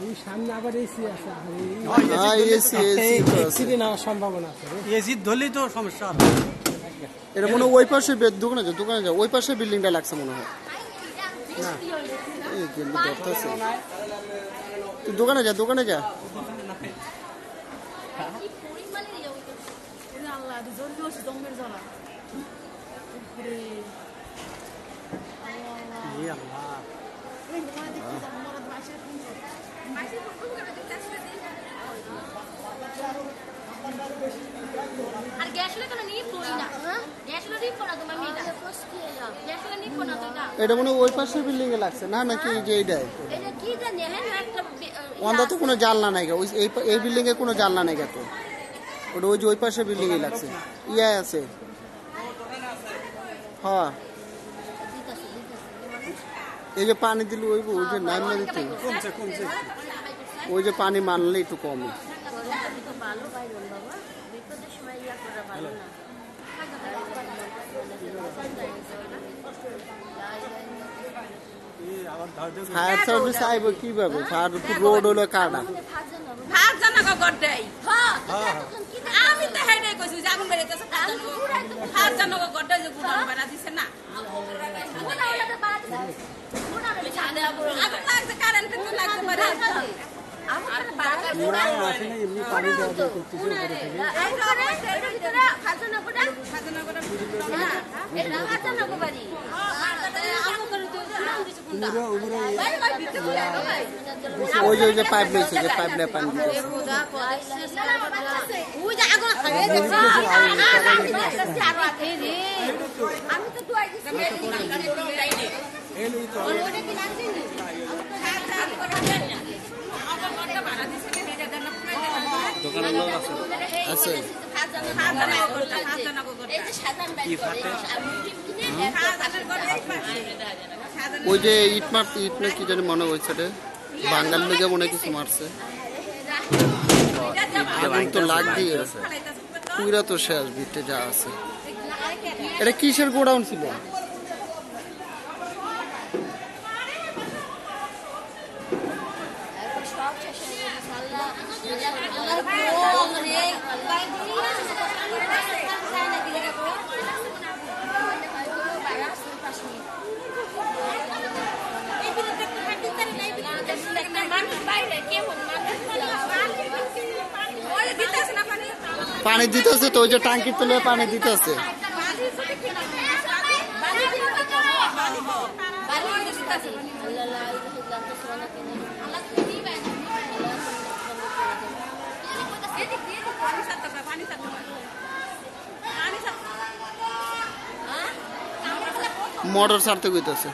এই সামনে আবার এসি আছে এসি নেওয়ার সম্ভাবনা আছে এসি ধরলেই তো সমস্যা হবে এটা মনে হয় ওই পাশে দোকানে যা ওই পাশে বিল্ডিংটা লাগছে মনে হয় না এই গেলে ধরতেছে তুই দোকানে যা এটা মনে হয় ওই পাশের বিল্ডিং এ লাগছে না নাকি যে এইটাই অন্ধা তো কোনো জানলা নাই গা এই বিল্ডিং এ কোনো জানলা নাই গা তো ওটা ওই যে ওই পাশের বিল্ডিং এ লাগছে ইয়া আছে হ্যাঁ এই যে পানি দিল ওই যে নাম না দিতে ওই যে পানি মানলে একটু কম ফায়ার সার্ভিস আইব কিভাবে ফায়ার রোড হলো কাটা আমি তো হেডাই কইছি যে আগুন বেরিয়েছে ফায়ার জানো গড্ডাই যে গুড়া বানা দিছে না আগুন লাগছে কারেন্ট তো লাগতে পারে ওই যে পাইপ রয়েছে যে পাইপ দিয়ে পানি দোকানের লোক আছে ওই যে ইট কি জানি মনে হয়েছে বাঙাল লেগে মনে কিছু মারছে তো লাগ দিয়ে পুরা তো শেষ ভিতরে যা আছে এটা কিসের গোডাউন ছিল পানি দিতেছে তো ওই যে টাঙ্কির তলে পানি দিতেছে মোটর ছাড়তে কইতেছে